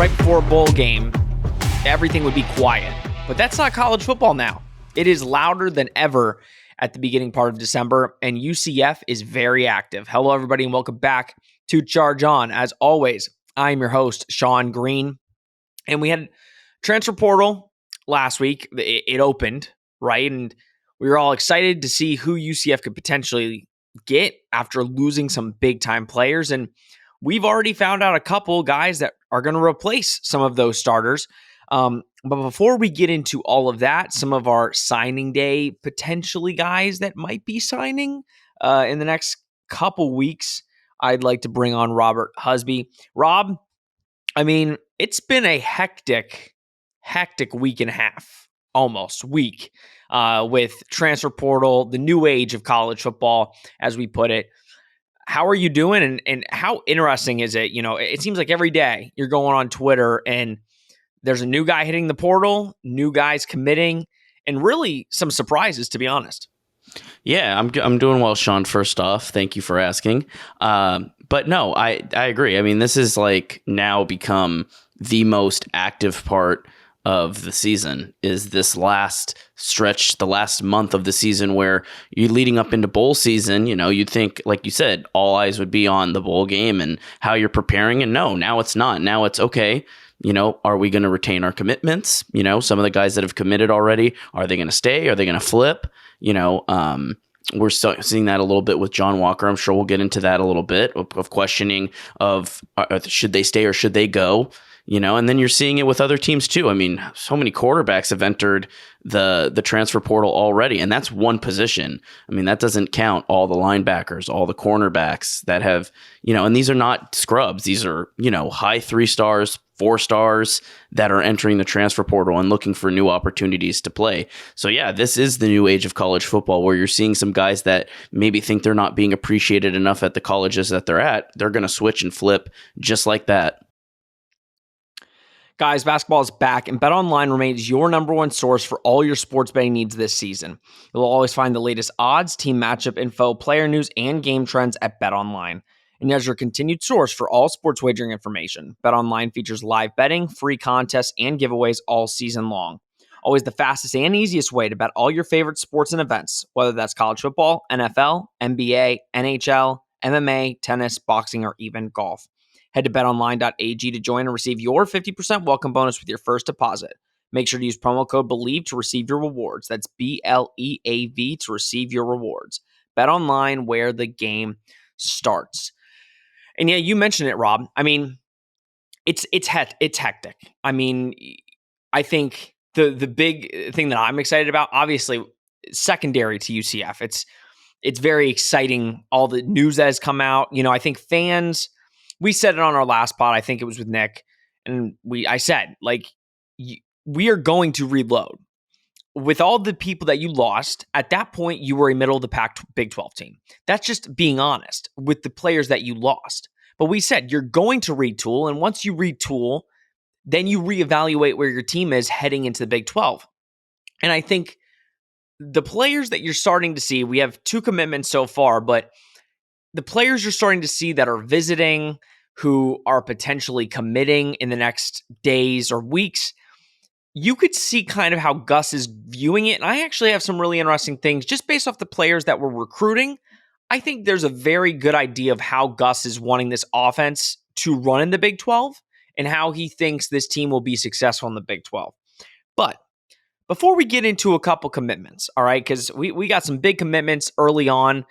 right before a bowl game, everything would be quiet. But that's not college football now. It is louder than ever at the beginning part of December, and UCF is very active. Hello, everybody, and welcome back to Charge On. As always, I am your host, Sean Green, and we had transfer portal last week. It opened, right? And we were all excited to see who UCF could potentially get after losing some big-time players, and we've already found out a couple guys that are going to replace some of those starters. But before we get into all of that, some of our signing day potentially guys that might be signing in the next couple weeks, I'd like to bring on Robert Husby. Rob, I mean, it's been a hectic week and a half, almost week, with transfer portal, the new age of college football, as we put it. How are you doing? And how interesting is it? You know, it seems like every day you're going on Twitter and there's a new guy hitting the portal, new guys committing, and really some surprises, to be honest. Yeah, I'm doing well, Sean. First off, thank you for asking. But no, I agree. I mean, this is like now become the most active part of the season, is this last stretch, the last month of the season, where you're leading up into bowl season. You know, you'd think, like you said, all eyes would be on the bowl game and how you're preparing. And no, now it's not. Now it's okay. You know, are we going to retain our commitments? You know, some of the guys that have committed already, are they going to stay? Are they going to flip? You know, we're seeing that a little bit with John Walker. I'm sure we'll get into that a little bit of questioning of should they stay or should they go? You know, and then you're seeing it with other teams too. I mean, so many quarterbacks have entered the transfer portal already, and that's one position. I mean, that doesn't count all the linebackers, all the cornerbacks that have, you know, and these are not scrubs. These are, you know, high 3 stars, 4 stars that are entering the transfer portal and looking for new opportunities to play. So yeah, this is the new age of college football, where you're seeing some guys that maybe think they're not being appreciated enough at the colleges that they're at. They're going to switch and flip just like that. Guys, basketball is back, and BetOnline remains your number one source for all your sports betting needs this season. You'll always find the latest odds, team matchup info, player news, and game trends at BetOnline. And as your continued source for all sports wagering information, BetOnline features live betting, free contests, and giveaways all season long. Always the fastest and easiest way to bet all your favorite sports and events, whether that's college football, NFL, NBA, NHL, MMA, tennis, boxing, or even golf. Head to betonline.ag to join and receive your 50% welcome bonus with your first deposit. Make sure to use promo code BELIEVE to receive your rewards. That's BLEAV to receive your rewards. BetOnline, where the game starts. And yeah, you mentioned it, Rob. I mean, it's hectic. I mean, I think the big thing that I'm excited about, obviously, secondary to UCF. It's very exciting. All the news that has come out. You know, I think fans. We said it on our last pod. I think it was with Nick, and I said, like, we are going to reload. With all the people that you lost, at that point, you were a middle of the pack Big 12 team. That's just being honest with the players that you lost. But we said you're going to retool, and once you retool, then you reevaluate where your team is heading into the Big 12. And I think the players that you're starting to see, we have 2 commitments so far, but the players you're starting to see that are visiting, who are potentially committing in the next days or weeks, you could see kind of how Gus is viewing it. And I actually have some really interesting things just based off the players that we're recruiting. I think there's a very good idea of how Gus is wanting this offense to run in the Big 12 and how he thinks this team will be successful in the Big 12. But before we get into a couple commitments, all right, because we got some big commitments early on,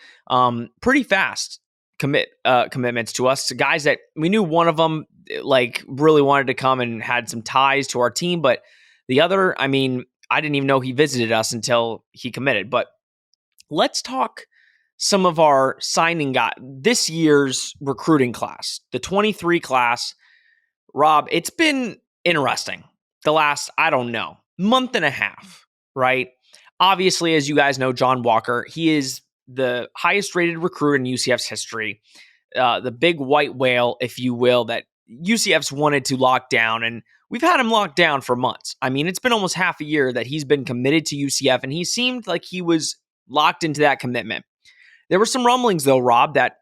pretty fast commitments to us, to guys that we knew one of them like really wanted to come and had some ties to our team, but the other, I mean, I didn't even know he visited us until he committed. But let's talk some of our signing this year's recruiting class, the 23 class. Rob, it's been interesting the last, I don't know, month and a half, right? Obviously, as you guys know, John Walker, he is the highest rated recruit in UCF's history, the big white whale, if you will, that UCF's wanted to lock down. And we've had him locked down for months. I mean, it's been almost half a year that he's been committed to UCF, and he seemed like he was locked into that commitment. There were some rumblings, though, Rob, that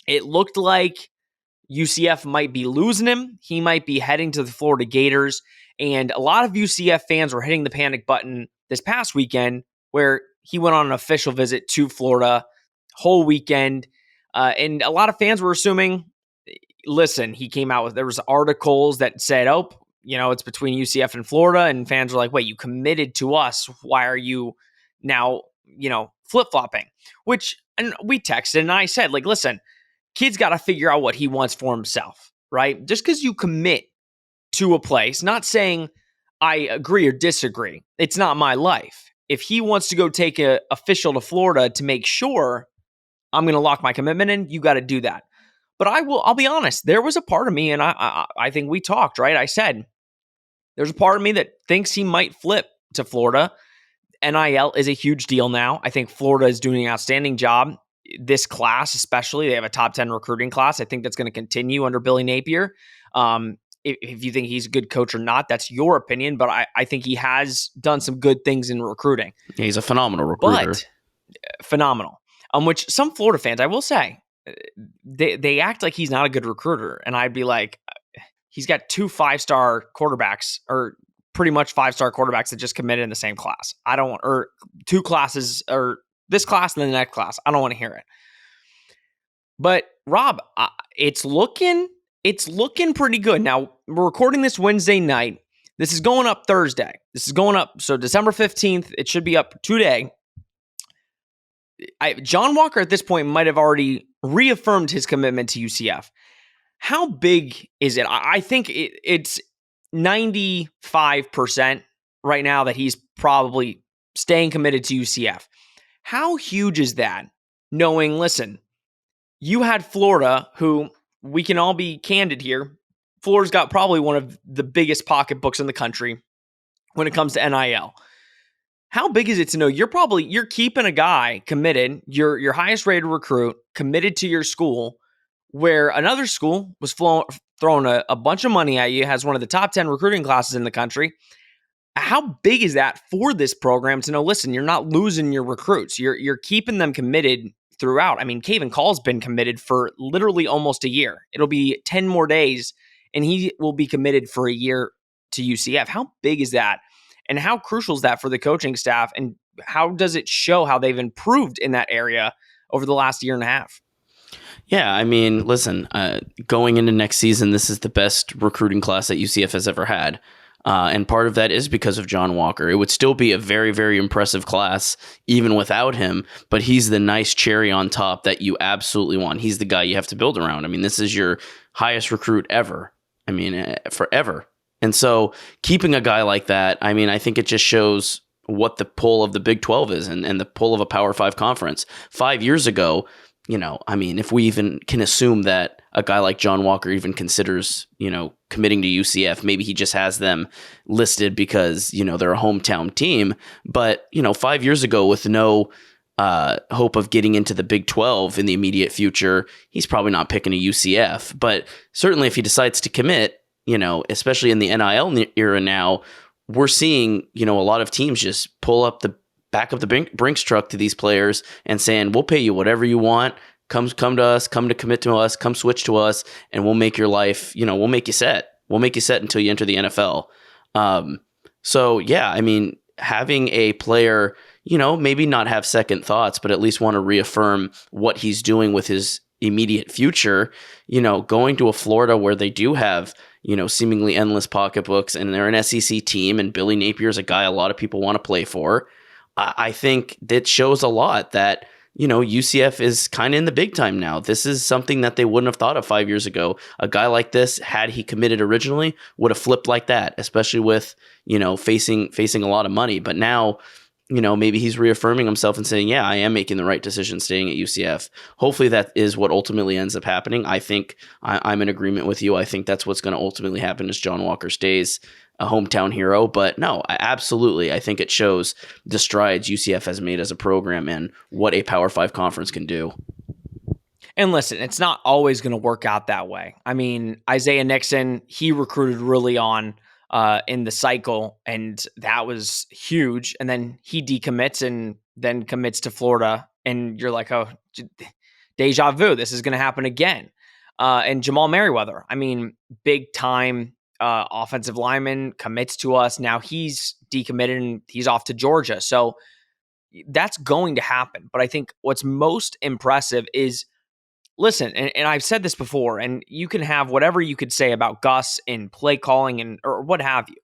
it looked like UCF might be losing him. He might be heading to the Florida Gators. And a lot of UCF fans were hitting the panic button this past weekend where he went on an official visit to Florida whole weekend. And a lot of fans were assuming, listen, he came out with, there was articles that said, oh, it's between UCF and Florida. And fans were like, wait, you committed to us. Why are you now, flip-flopping? And we texted and I said, like, listen, kid's got to figure out what he wants for himself, right? Just because you commit to a place, not saying I agree or disagree. It's not my life. If he wants to go take an official to Florida to make sure I'm going to lock my commitment in, you got to do that. But I'll be honest, there was a part of me, and I think we talked, right? I said, there's a part of me that thinks he might flip to Florida. NIL is a huge deal now. I think Florida is doing an outstanding job. This class, especially, they have a top 10 recruiting class. I think that's going to continue under Billy Napier. If you think he's a good coach or not, that's your opinion. But I think he has done some good things in recruiting. Yeah, he's a phenomenal recruiter. Phenomenal. Which some Florida fans, I will say, they act like he's not a good recruiter. And I'd be like, he's got 2 5-star quarterbacks, or pretty much 5-star quarterbacks that just committed in the same class. Or 2 classes, or this class and the next class. I don't want to hear it. But Rob, it's looking pretty good. Now, we're recording this Wednesday night. This is going up Thursday. So December 15th, it should be up today. John Walker at this point might have already reaffirmed his commitment to UCF. How big is it? I think it's 95% right now that he's probably staying committed to UCF. How huge is that? Knowing, listen, you had Florida, who, we can all be candid here, Florida's got probably one of the biggest pocketbooks in the country when it comes to NIL. How big is it to know you're keeping a guy committed, your highest rated recruit, committed to your school, where another school was throwing a bunch of money at you, has one of the top 10 recruiting classes in the country. How big is that for this program to know, listen, you're not losing your recruits. You're keeping them committed throughout. I mean, Caven Call's been committed for literally almost a year. It'll be 10 more days, and he will be committed for a year to UCF. How big is that? And how crucial is that for the coaching staff? And how does it show how they've improved in that area over the last year and a half? Yeah, I mean, listen, going into next season, this is the best recruiting class that UCF has ever had. And part of that is because of John Walker. It would still be a very, very impressive class even without him, but he's the nice cherry on top that you absolutely want. He's the guy you have to build around. I mean, this is your highest recruit ever. I mean, forever. And so keeping a guy like that, I mean, I think it just shows what the pull of the Big 12 is and the pull of a Power 5 conference. 5 years ago, I mean, if we even can assume that a guy like John Walker even considers, committing to UCF, maybe he just has them listed because, they're a hometown team. But, 5 years ago, with no hope of getting into the Big 12 in the immediate future, he's probably not picking a UCF. But certainly if he decides to commit, especially in the NIL era now, we're seeing, a lot of teams just pull up the back of the Brinks truck to these players and saying, we'll pay you whatever you want. Come to us, come to commit to us, come switch to us, and we'll make your life, we'll make you set. We'll make you set until you enter the NFL. So, yeah, I mean, having a player, maybe not have second thoughts, but at least want to reaffirm what he's doing with his immediate future, going to a Florida where they do have, seemingly endless pocketbooks, and they're an SEC team, and Billy Napier is a guy a lot of people want to play for. I think that shows a lot that, UCF is kind of in the big time now. This is something that they wouldn't have thought of 5 years ago. A guy like this, had he committed originally, would have flipped like that, especially with, facing a lot of money. But now, maybe he's reaffirming himself and saying, yeah, I am making the right decision staying at UCF. Hopefully that is what ultimately ends up happening. I think I'm in agreement with you. I think that's what's going to ultimately happen is John Walker stays a hometown hero. But no, absolutely. I think it shows the strides UCF has made as a program and what a Power 5 conference can do. And listen, it's not always going to work out that way. I mean, Isaiah Nixon, he recruited really on in the cycle, and that was huge. And then he decommits and then commits to Florida, and you're like, oh, deja vu, this is going to happen again. And Jamal Merriweather. I mean, big time offensive lineman, commits to us. Now he's decommitted and he's off to Georgia. So that's going to happen. But I think what's most impressive is, listen, and I've said this before, and you can have whatever you could say about Gus in play calling and or what have you.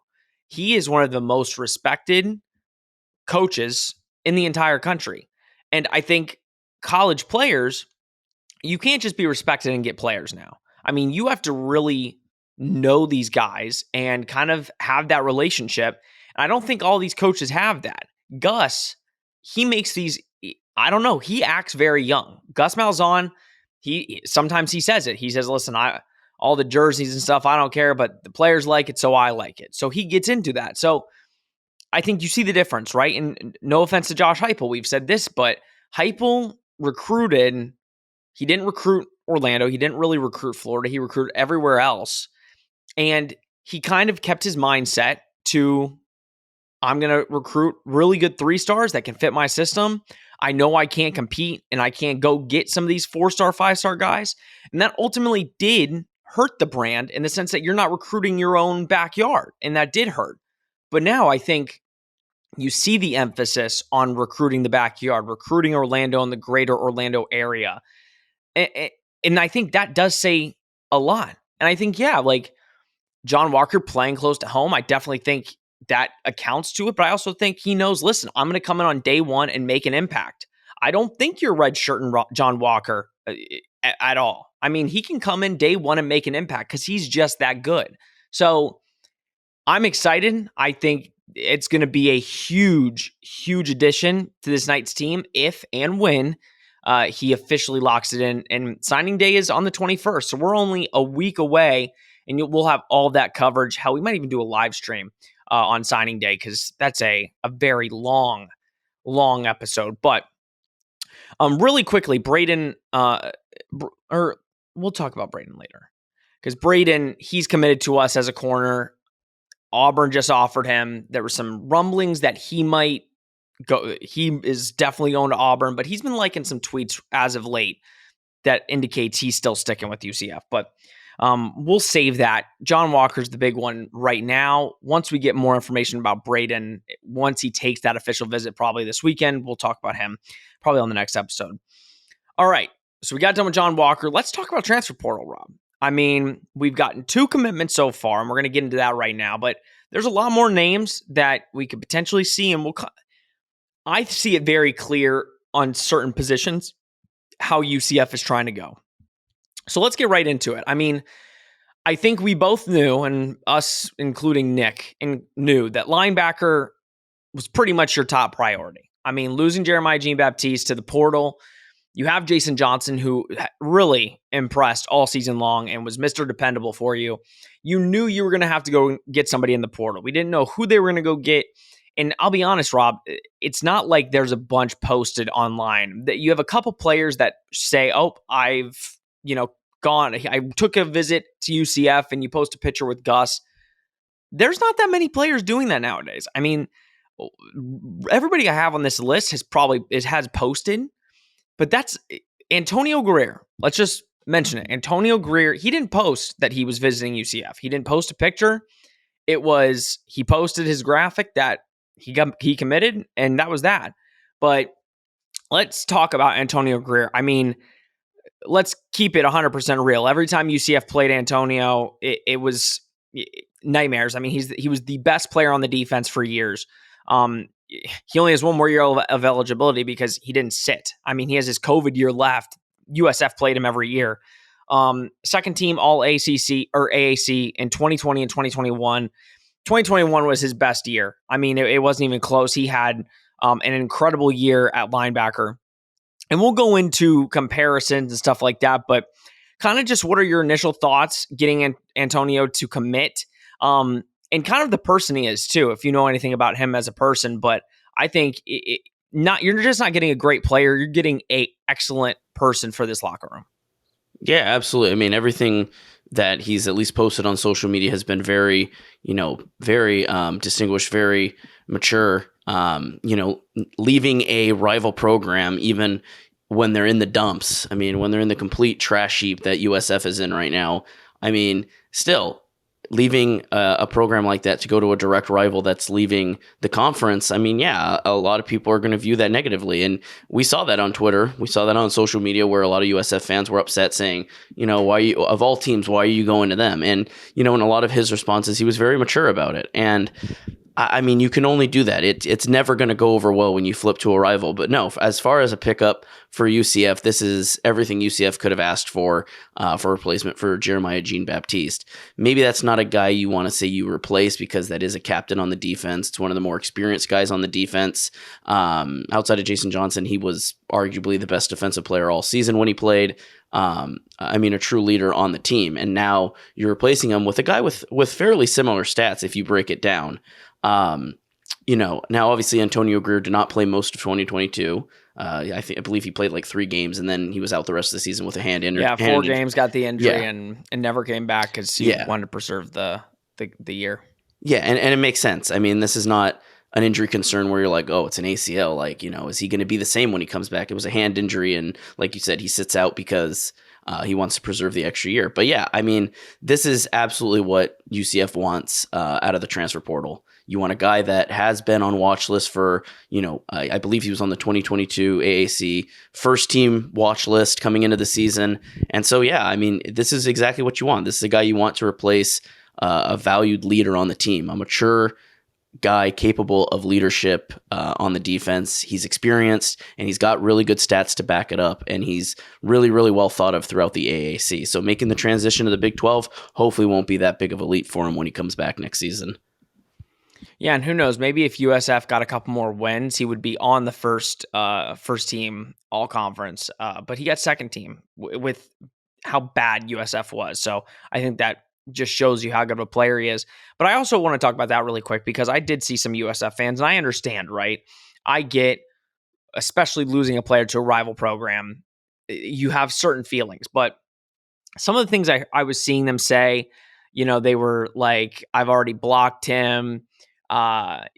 He is one of the most respected coaches in the entire country. And I think college players, you can't just be respected and get players now. I mean, you have to really know these guys and kind of have that relationship. And I don't think all these coaches have that. Gus, he makes these, I don't know, he acts very young. Gus Malzahn, he sometimes he says it. He says, listen, all the jerseys and stuff, I don't care, but the players like it, so I like it. So he gets into that. So I think you see the difference, right? And no offense to Josh Heupel, we've said this, but Heupel recruited. He didn't recruit Orlando. He didn't really recruit Florida. He recruited everywhere else. And he kind of kept his mindset to, I'm going to recruit really good 3-stars that can fit my system. I know I can't compete and I can't go get some of these 4-star, 5-star guys. And that ultimately did hurt the brand in the sense that you're not recruiting your own backyard. And that did hurt. But now I think you see the emphasis on recruiting the backyard, recruiting Orlando and the greater Orlando area. And I think that does say a lot. And I think, yeah, like John Walker playing close to home, I definitely think that accounts to it. But I also think he knows, listen, I'm going to come in on day one and make an impact. I don't think you're red shirt and John Walker at all. I mean, he can come in day one and make an impact because he's just that good. So I'm excited. I think it's going to be a huge, huge addition to this night's team if and when he officially locks it in. And signing day is on the 21st. So we're only a week away, and we'll have all that coverage. Hell, we might even do a live stream on signing day because that's a very long episode. But really quickly, Braden, or we'll talk about Braden later because Braden, he's committed to us as a corner. Auburn just offered him. There were some rumblings that he might go. He is definitely going to Auburn, but he's been liking some tweets as of late that indicates he's still sticking with UCF. But we'll save that. John Walker's the big one right now. Once we get more information about Braden, once he takes that official visit, probably this weekend, we'll talk about him probably on the next episode. All right. So we got done with John Walker. Let's talk about transfer portal, Rob. I mean, we've gotten 2 commitments so far, and we're going to get into that right now. But there's a lot more names that we could potentially see, and I see it very clear on certain positions how UCF is trying to go. So let's get right into it. I mean, I think we both knew, and us including Nick, knew that linebacker was pretty much your top priority. I mean, losing Jeremiah Jean-Baptiste to the portal. You have Jason Johnson, who really impressed all season long and was Mr. Dependable for you. You knew you were going to have to go get somebody in the portal. We didn't know who they were going to go get. And I'll be honest, Rob, it's not like there's a bunch posted online. That you have a couple players that say, oh, I've, gone. I took a visit to UCF, and you post a picture with Gus. There's not that many players doing that nowadays. I mean, everybody I have on this list has posted. But that's Antonio Grier. Let's just mention it. Antonio Grier, he didn't post that he was visiting UCF. He didn't post a picture. He posted his graphic that he committed, and that was that. But let's talk about Antonio Grier. I mean, let's keep it 100% real. Every time UCF played Antonio, it was nightmares. I mean, he was the best player on the defense for years. He only has one more year of eligibility because he didn't sit. I mean, he has his COVID year left. USF played him every year. Second team all ACC or AAC in 2020 and 2021. 2021 was his best year. I mean, it wasn't even close. He had an incredible year at linebacker. And we'll go into comparisons and stuff like that, but kind of just what are your initial thoughts getting Antonio to commit? And kind of the person he is too, if you know anything about him as a person. But I think you're just not getting a great player. You're getting an excellent person for this locker room. Yeah, absolutely. I mean, everything that he's at least posted on social media has been very, very distinguished, very mature. Leaving a rival program, even when they're in the dumps. I mean, when they're in the complete trash heap that USF is in right now. I mean, still leaving a program like that to go to a direct rival that's leaving the conference. I mean, yeah, a lot of people are going to view that negatively. And we saw that on Twitter. We saw that on social media where a lot of USF fans were upset saying, why you, of all teams, why are you going to them? And, in a lot of his responses, he was very mature about it. And I mean, you can only do that. It's never going to go over well when you flip to a rival. But no, as far as a pickup for UCF, this is everything UCF could have asked for replacement for Jeremiah Jean-Baptiste. Maybe that's not a guy you want to say you replace because that is a captain on the defense. It's one of the more experienced guys on the defense. Outside of Jason Johnson, he was arguably the best defensive player all season when he played. I mean, a true leader on the team. And now you're replacing him with a guy with fairly similar stats if you break it down. Now obviously Antonio Grier did not play most of 2022. I believe he played like 3 games and then he was out the rest of the season with a hand injury. Yeah, 4 games, got the injury and never came back because he wanted to preserve the year. Yeah, and it makes sense. I mean, this is not an injury concern where you're like, oh, it's an ACL. Like, is he going to be the same when he comes back? It was a hand injury, and like you said, he sits out because he wants to preserve the extra year. But yeah, I mean, this is absolutely what UCF wants out of the transfer portal. You want a guy that has been on watch list for, I believe he was on the 2022 AAC first team watch list coming into the season. And so, yeah, I mean, this is exactly what you want. This is a guy you want to replace a valued leader on the team, a mature guy capable of leadership on the defense. He's experienced and he's got really good stats to back it up. And he's really, really well thought of throughout the AAC. So making the transition to the Big 12 hopefully won't be that big of a leap for him when he comes back next season. Yeah, and who knows? Maybe if USF got a couple more wins, he would be on the first team all conference. But he got second team with how bad USF was. So I think that just shows you how good of a player he is. But I also want to talk about that really quick because I did see some USF fans, and I understand, right? I get, especially losing a player to a rival program, you have certain feelings. But some of the things I was seeing them say, they were like, I've already blocked him.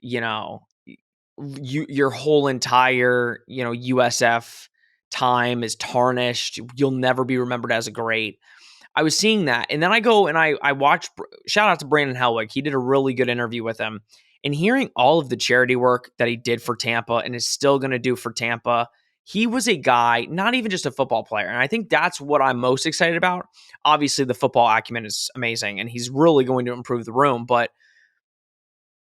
Your whole entire, USF time is tarnished. You'll never be remembered as a great. I was seeing that. And then I go and I watch, shout out to Brandon Helwig. He did a really good interview with him. And hearing all of the charity work that he did for Tampa and is still going to do for Tampa, he was a guy, not even just a football player. And I think that's what I'm most excited about. Obviously, the football acumen is amazing, and he's really going to improve the room. But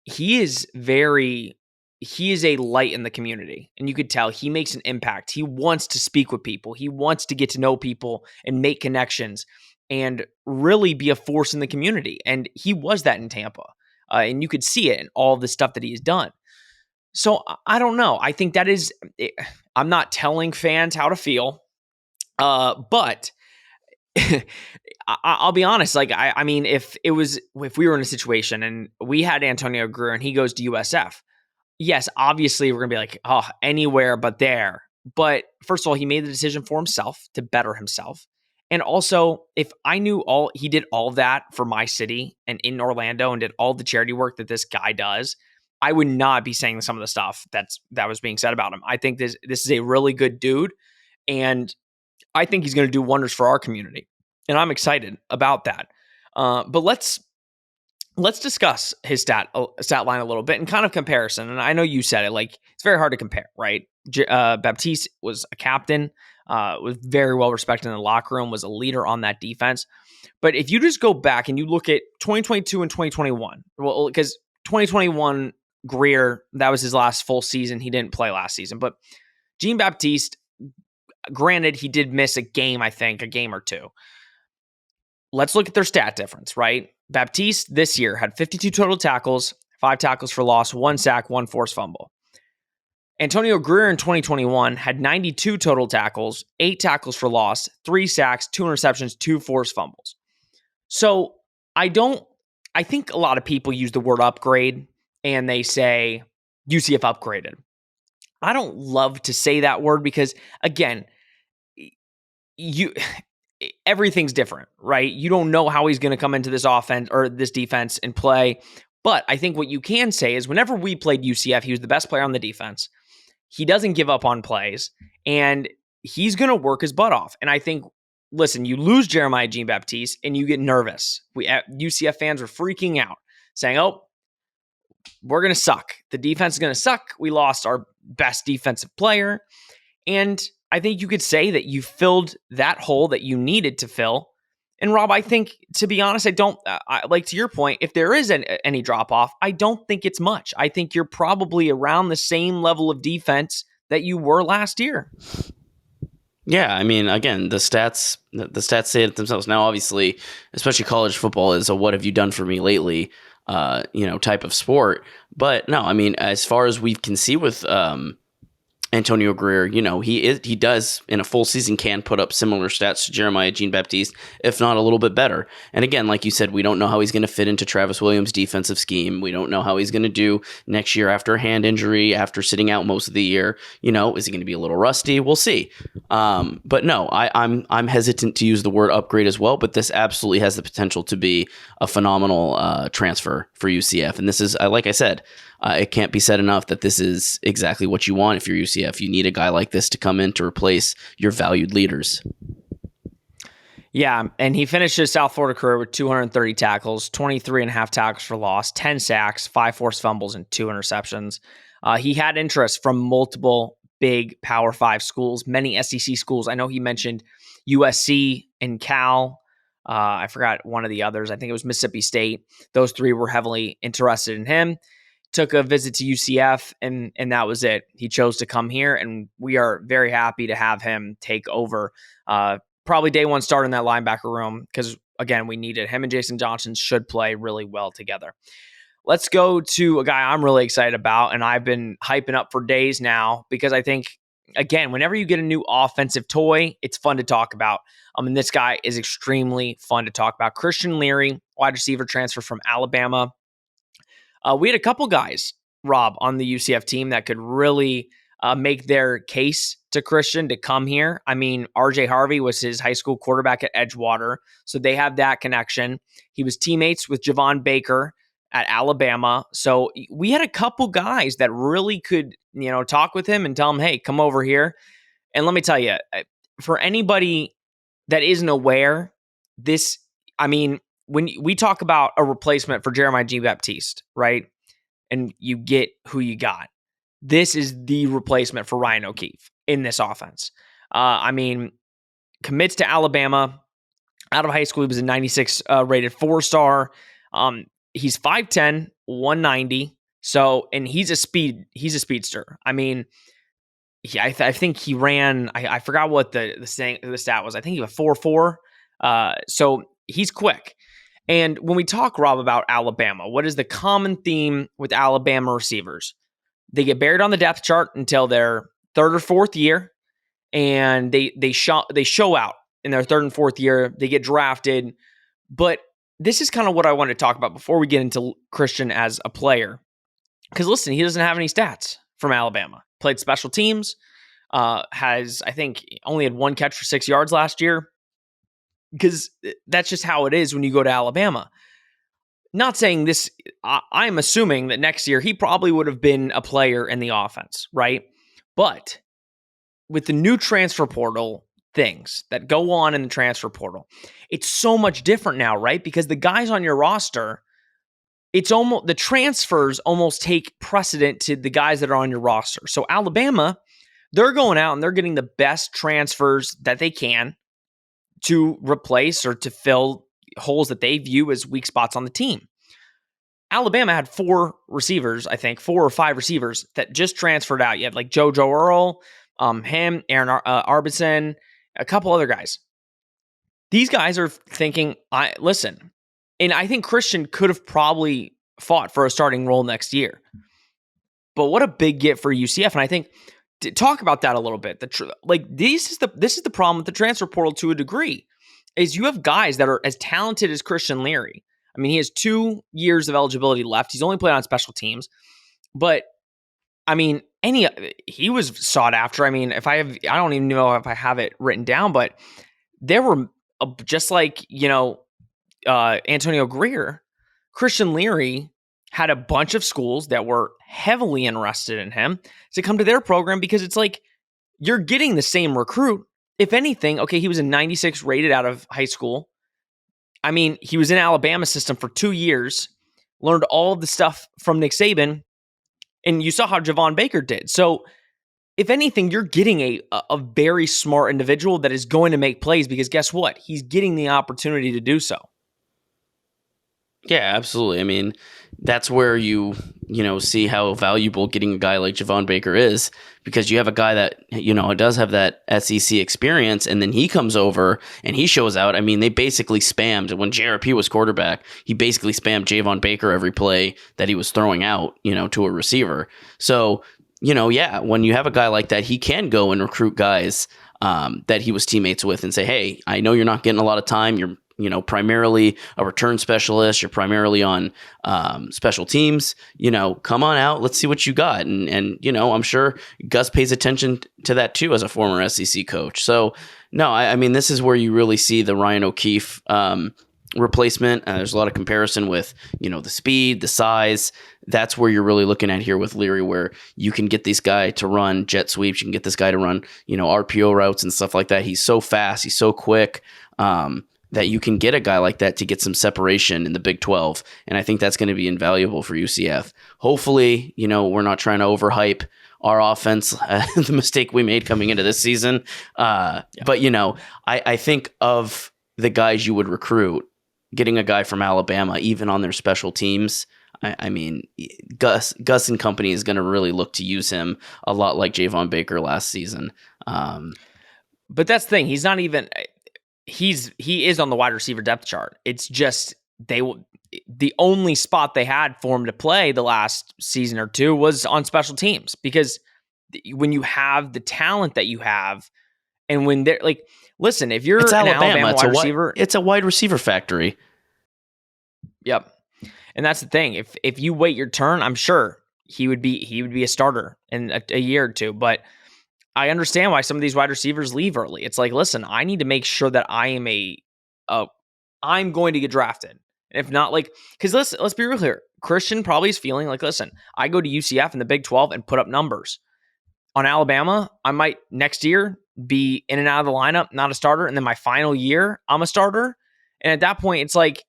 he is a light in the community, and you could tell he makes an impact. He wants to speak with people. He wants to get to know people and make connections and really be a force in the community. And he was that in Tampa. And you could see it in all the stuff that he has done. So I don't know. I think that is, I'm not telling fans how to feel, but I'll be honest. Like, I mean, if we were in a situation and we had Antonio Grier and he goes to USF, yes, obviously we're going to be like, oh, anywhere but there. But first of all, he made the decision for himself to better himself. And also, if I knew he did all of that for my city and in Orlando and did all the charity work that this guy does, I would not be saying some of the stuff that was being said about him. I think this is a really good dude, and I think he's going to do wonders for our community. And I'm excited about that. But let's discuss his stat line a little bit and kind of comparison. And I know you said it, like, it's very hard to compare, right? Baptiste was a captain, was very well respected in the locker room, was a leader on that defense. But if you just go back and you look at 2022 and 2021, well, because 2021, Grier, that was his last full season. He didn't play last season. But Jean-Baptiste, granted, he did miss a game or two. Let's look at their stat difference, right? Baptiste this year had 52 total tackles, 5 tackles for loss, 1 sack, 1 forced fumble. Antonio Grier in 2021 had 92 total tackles, 8 tackles for loss, 3 sacks, 2 interceptions, 2 forced fumbles. So I think a lot of people use the word upgrade and they say UCF upgraded. I don't love to say that word because, again, everything's different, right? You don't know how he's going to come into this offense or this defense and play. But I think what you can say is whenever we played UCF, he was the best player on the defense. He doesn't give up on plays, and he's going to work his butt off. And I think, listen, you lose Jeremiah Jean-Baptiste and you get nervous. UCF fans were freaking out, saying, oh, we're going to suck. The defense is going to suck. We lost our best defensive player. And I think you could say that you filled that hole that you needed to fill. And Rob, I think, to be honest, I don't like, to your point, if there is any drop off, I don't think it's much. I think you're probably around the same level of defense that you were last year. Yeah, I mean, again, the stats say it themselves. Now, obviously, especially college football is a "what have you done for me lately" type of sport. But no, I mean, as far as we can see with Antonio Grier, he does in a full season can put up similar stats to Jeremiah Jean-Baptiste, if not a little bit better. And again, like you said, we don't know how he's going to fit into Travis Williams' defensive scheme. We don't know how he's going to do next year after a hand injury, after sitting out most of the year. Is he going to be a little rusty? We'll see. But no, I'm hesitant to use the word upgrade as well. But this absolutely has the potential to be a phenomenal transfer for UCF. And this is, like I said, it can't be said enough that this is exactly what you want if you're UCF. You need a guy like this to come in to replace your valued leaders. Yeah, and he finished his South Florida career with 230 tackles, 23 and a half tackles for loss, 10 sacks, 5 forced fumbles, and 2 interceptions. He had interest from multiple big Power 5 schools, many SEC schools. I know he mentioned USC and Cal. I forgot one of the others. I think it was Mississippi State. Those 3 were heavily interested in him. Took a visit to UCF, and that was it. He chose to come here, and we are very happy to have him take over. Probably day one start in that linebacker room because, again, we needed him, and Jason Johnson should play really well together. Let's go to a guy I'm really excited about, and I've been hyping up for days now because I think, again, whenever you get a new offensive toy, it's fun to talk about. And this guy is extremely fun to talk about. Christian Leary, wide receiver transfer from Alabama. We had a couple guys, Rob, on the UCF team that could really make their case to Christian to come here. I mean, RJ Harvey was his high school quarterback at Edgewater, so they have that connection. He was teammates with Javon Baker at Alabama. So we had a couple guys that really could, talk with him and tell him, hey, come over here. And let me tell you, for anybody that isn't aware, when we talk about a replacement for Jeremiah Jean-Baptiste, right? And you get who you got. This is the replacement for Ryan O'Keefe in this offense. Commits to Alabama. Out of high school, he was a 96 rated 4-star. He's 5'10", 190. So, and he's a speedster. I think he ran, I forgot what the stat was. I think he was 4.4. So he's quick. And when we talk, Rob, about Alabama, what is the common theme with Alabama receivers? They get buried on the depth chart until their 3rd or 4th year, and they show out in their 3rd and 4th year. They get drafted. But this is kind of what I want to talk about before we get into Christian as a player. Because listen, he doesn't have any stats from Alabama. Played special teams, I think, only had 1 catch for 6 yards last year. Because that's just how it is when you go to Alabama. Not saying this, I'm assuming that next year he probably would have been a player in the offense, right? But with the new transfer portal things that go on in the transfer portal, it's so much different now, right? Because the guys on your roster, it's almost, the transfers almost take precedent to the guys that are on your roster. So Alabama, they're going out and they're getting the best transfers that they can to replace or to fill holes that they view as weak spots on the team. Alabama had 4 receivers, I think, 4 or 5 receivers that just transferred out. You had like JoJo Earl, him, Aaron Arbison, a couple other guys. These guys are thinking, listen, and I think Christian could have probably fought for a starting role next year. But what a big get for UCF. And I think, to talk about that a little bit, this is the problem with the transfer portal to a degree, is you have guys that are as talented as Christian Leary. He has 2 years of eligibility left. He's only played on special teams, but he was sought after. I don't even know if I have it written down, but there were just like, Antonio Grier, Christian Leary had a bunch of schools that were heavily interested in him to come to their program because it's like, you're getting the same recruit. If anything, okay, he was a 96 rated out of high school. I mean, he was in Alabama system for 2 years, learned all of the stuff from Nick Saban, and you saw how Javon Baker did. So, if anything, you're getting a very smart individual that is going to make plays because guess what? He's getting the opportunity to do so. Yeah, absolutely. I mean, that's where you see how valuable getting a guy like Javon Baker is, because you have a guy that, does have that SEC experience, and then he comes over and he shows out. I mean, they basically spammed when JRP was quarterback. He basically spammed Javon Baker every play that he was throwing out, to a receiver. So, when you have a guy like that, he can go and recruit guys that he was teammates with and say, hey, I know you're not getting a lot of time. You're primarily a return specialist. You're primarily on special teams. Come on out. Let's see what you got. And I'm sure Gus pays attention to that too as a former SEC coach. So, no, I mean, this is where you really see the Ryan O'Keefe replacement. There's a lot of comparison with, the speed, the size. That's where you're really looking at here with Leary, where you can get this guy to run jet sweeps. You can get this guy to run, RPO routes and stuff like that. He's so fast. He's so quick. That you can get a guy like that to get some separation in the Big 12. And I think that's going to be invaluable for UCF. Hopefully, we're not trying to overhype our offense, the mistake we made coming into this season. But, I think of the guys you would recruit, getting a guy from Alabama, even on their special teams. I mean, Gus and company is going to really look to use him a lot like Javon Baker last season. But that's the thing. He's not even... He is on the wide receiver depth chart. It's just the only spot they had for him to play the last season or two was on special teams, because when you have the talent that you have, and when they're like, listen, if you're it's an Alabama wide receiver, it's a wide receiver factory. Yep, and that's the thing. If you wait your turn, I'm sure he would be a starter in a year or two, but. I understand why some of these wide receivers leave early. It's like, listen, I need to make sure that I am I'm going to get drafted. If not, like, because let's be real here. Christian probably is feeling like, listen, I go to UCF in the Big 12 and put up numbers. On Alabama, I might next year be in and out of the lineup, not a starter, and then my final year, I'm a starter. And at that point, it's like,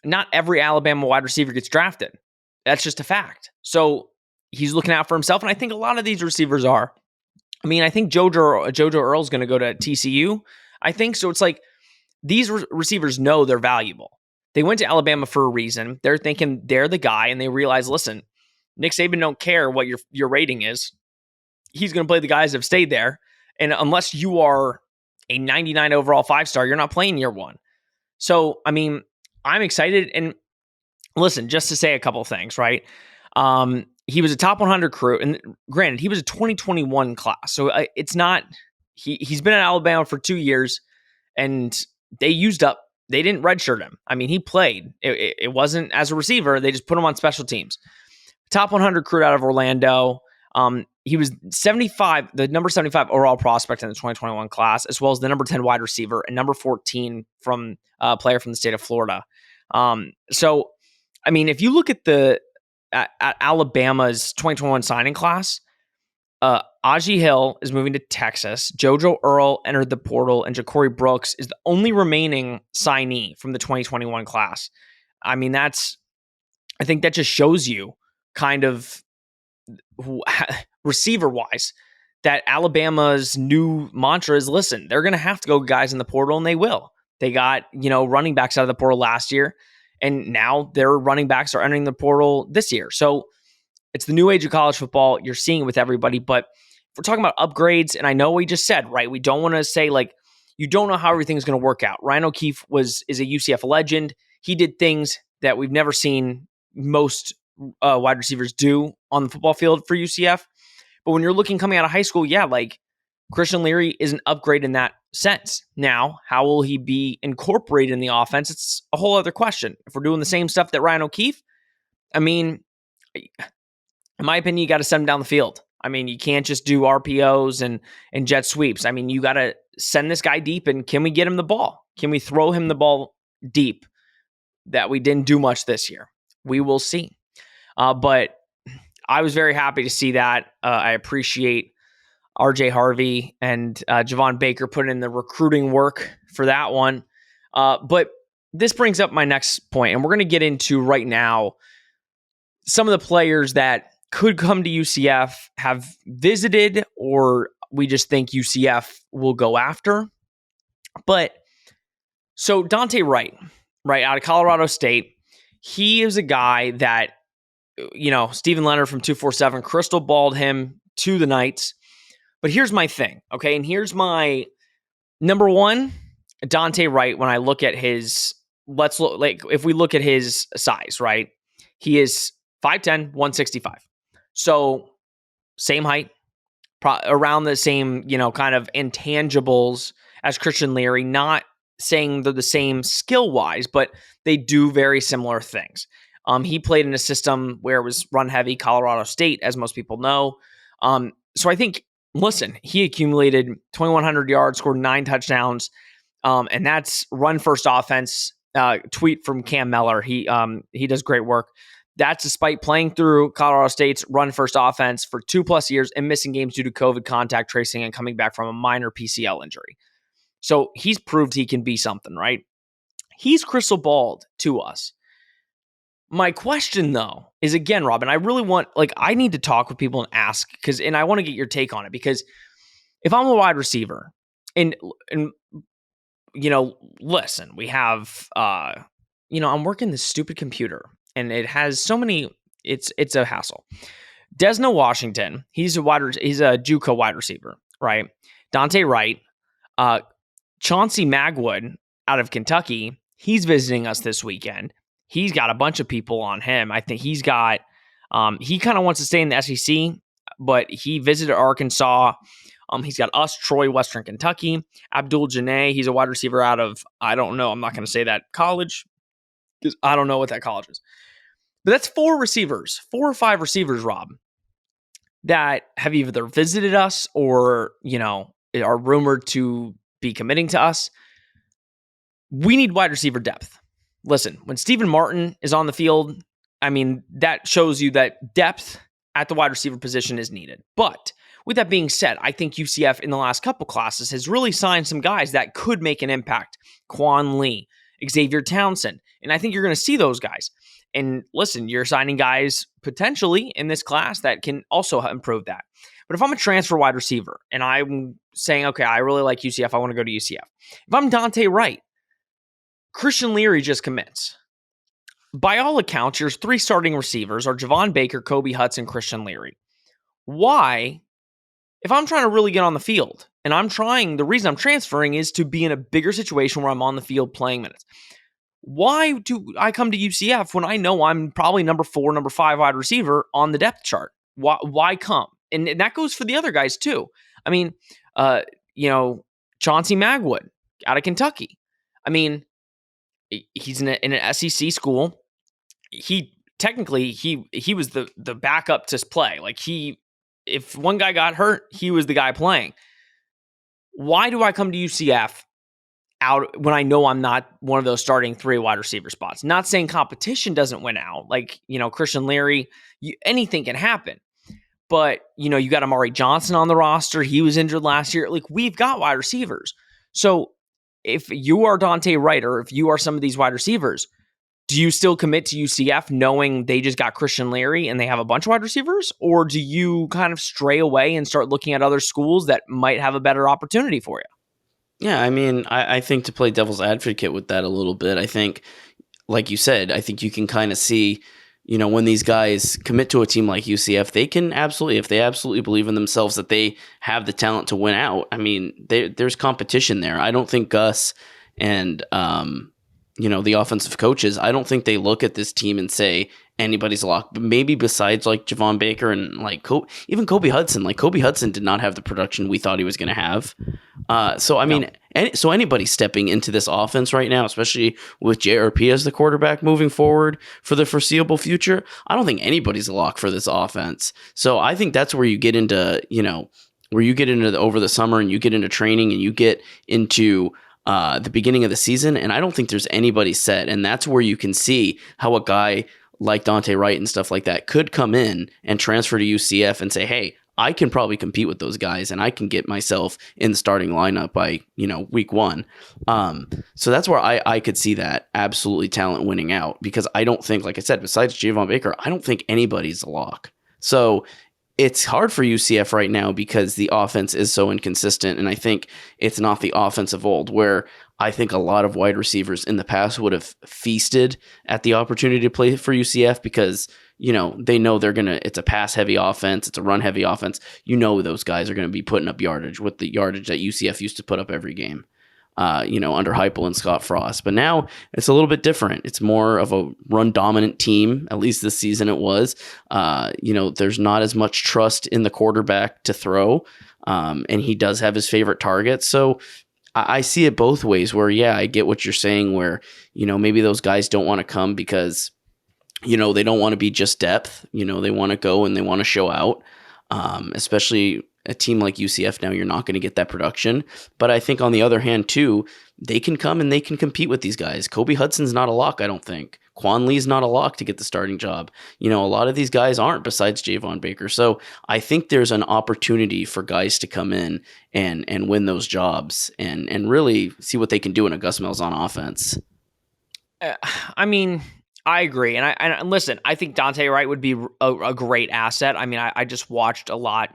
not every Alabama wide receiver gets drafted. That's just a fact. So he's looking out for himself, and I think a lot of these receivers are. I mean, I think JoJo Earle's going to go to TCU. I think so. It's like these receivers know they're valuable. They went to Alabama for a reason. They're thinking they're the guy, and they realize, listen, Nick Saban don't care what your rating is. He's going to play the guys that have stayed there. And unless you are a 99 overall 5-star, you're not playing year one. So, I mean, I'm excited. And listen, just to say a couple of things, right? He was a top 100 recruit, and granted, he was a 2021 class. So it's not, he's been at Alabama for 2 years, and they didn't redshirt him. I mean, he played. It wasn't as a receiver. They just put him on special teams. Top 100 recruit out of Orlando. He was the number 75 overall prospect in the 2021 class, as well as the number 10 wide receiver and number 14 from a player from the state of Florida. So, I mean, if you look at at Alabama's 2021 signing class, Aji Hill is moving to Texas. JoJo Earle entered the portal, and Ja'Cory Brooks is the only remaining signee from the 2021 class. I mean, I think that just shows you kind of receiver-wise that Alabama's new mantra is, listen, they're going to have to go guys in the portal, and they will. They got, running backs out of the portal last year, and now their running backs are entering the portal this year. So it's the new age of college football. You're seeing it with everybody. But if we're talking about upgrades, and I know we just said, right, we don't want to say, like, you don't know how everything's going to work out. Ryan O'Keefe is a UCF legend. He did things that we've never seen most wide receivers do on the football field for UCF. But when you're looking coming out of high school, yeah, like Christian Leary is an upgrade in that sense. Now, how will he be incorporated in the offense? It's a whole other question. If we're doing the same stuff that Ryan O'Keefe, I mean, in my opinion, you got to send him down the field. I mean, you can't just do RPOs and jet sweeps. I mean, you got to send this guy deep, and can we get him the ball? Can we throw him the ball deep? That we didn't do much this year. We will see. But I was very happy to see that. I appreciate RJ Harvey and Javon Baker put in the recruiting work for that one. But this brings up my next point, and we're going to get into right now some of the players that could come to UCF, have visited, or we just think UCF will go after. But so Dante Wright, right, out of Colorado State, he is a guy that, Stephen Leonard from 247 crystal balled him to the Knights. But here's my thing, okay? And here's my number one, Dante Wright, when I look at if we look at his size, right? He is 5'10", 165. So same height, around the same, kind of intangibles as Christian Leary, not saying they're the same skill-wise, but they do very similar things. He played in a system where it was run heavy, Colorado State, as most people know. So I think, listen, he accumulated 2,100 yards, scored 9 touchdowns, and that's run first offense. Tweet from Cam Mellor. He does great work. That's despite playing through Colorado State's run first offense for 2+ years and missing games due to COVID contact tracing and coming back from a minor PCL injury. So he's proved he can be something, right? He's crystal balled to us. My question, though, is again, Robin, I really want, I need to talk with people and ask, and I want to get your take on it, because if I'm a wide receiver, and listen, we have, I'm working this stupid computer, and it has so many, it's a hassle. Desno Washington, he's a JUCO wide receiver, right? Dante Wright, Chauncey Magwood out of Kentucky, he's visiting us this weekend. He's got a bunch of people on him. I think he's got, he kind of wants to stay in the SEC, but he visited Arkansas. He's got us, Troy, Western Kentucky. Abdul Janae, he's a wide receiver out of, I don't know, I'm not going to say that college, because I don't know what that college is. But that's 4 or 5 receivers, Rob, that have either visited us or, are rumored to be committing to us. We need wide receiver depth. Listen, when Steven Martin is on the field, that shows you that depth at the wide receiver position is needed. But with that being said, I think UCF in the last couple classes has really signed some guys that could make an impact. Quan Lee, Xavier Townsend, and I think you're going to see those guys. And listen, you're signing guys potentially in this class that can also improve that. But if I'm a transfer wide receiver and I'm saying, okay, I really like UCF, I want to go to UCF. If I'm Dante Wright, Christian Leary just commits. By all accounts, your 3 starting receivers are Javon Baker, Kobe Hudson, Christian Leary. Why, if I'm trying to really get on the field, and the reason I'm transferring is to be in a bigger situation where I'm on the field playing minutes. Why do I come to UCF when I know I'm probably number 4, number 5 wide receiver on the depth chart? Why come? And that goes for the other guys too. Chauncey Magwood out of Kentucky. He's in an SEC school. He was the backup to play. If one guy got hurt, he was the guy playing. Why do I come to UCF out when I know I'm not one of those starting 3 wide receiver spots? Not saying competition doesn't win out. Christian Leary, anything can happen. But, you got Amari Johnson on the roster. He was injured last year. We've got wide receivers. So if you are Dante Wright, or if you are some of these wide receivers, do you still commit to UCF knowing they just got Christian Leary and they have a bunch of wide receivers? Or do you kind of stray away and start looking at other schools that might have a better opportunity for you? Yeah, I think to play devil's advocate with that a little bit, I think, like you said, I think you can kind of see, when these guys commit to a team like UCF, they can absolutely, if they absolutely believe in themselves that they have the talent to win out. There's competition there. I don't think Gus and, the offensive coaches, I don't think they look at this team and say anybody's locked. But maybe besides Javon Baker and even Kobe Hudson. Kobe Hudson did not have the production we thought he was going to have. So anybody stepping into this offense right now, especially with JRP as the quarterback moving forward for the foreseeable future, I don't think anybody's a lock for this offense. So I think that's where you get into, over the summer, and you get into training, and you get into the beginning of the season, and I don't think there's anybody set. And that's where you can see how a guy like Dante Wright and stuff like that could come in and transfer to UCF and say, hey, I can probably compete with those guys and I can get myself in the starting lineup by, week one. So that's where I could see that absolutely talent winning out, because I don't think, like I said, besides Javon Baker, I don't think anybody's a lock. So it's hard for UCF right now because the offense is so inconsistent. And I think it's not the offense of old, where I think a lot of wide receivers in the past would have feasted at the opportunity to play for UCF because, they know it's a pass heavy offense. It's a run heavy offense. Those guys are going to be putting up yardage with the yardage that UCF used to put up every game. Under Heupel and Scott Frost. But now it's a little bit different. It's more of a run dominant team. At least this season it was. There's not as much trust in the quarterback to throw. And he does have his favorite targets. So I see it both ways where, I get what you're saying where, maybe those guys don't want to come because, they don't want to be just depth. They want to go and they want to show out, especially a team like UCF. Now you're not going to get that production, but I think on the other hand too, they can come and they can compete with these guys. Kobe Hudson's not a lock, I don't think. Quan Lee's not a lock to get the starting job. A lot of these guys aren't, besides Javon Baker. So I think there's an opportunity for guys to come in and win those jobs and really see what they can do in a Gus Malzahn offense. I agree. And listen, I think Dante Wright would be a great asset. I just watched a lot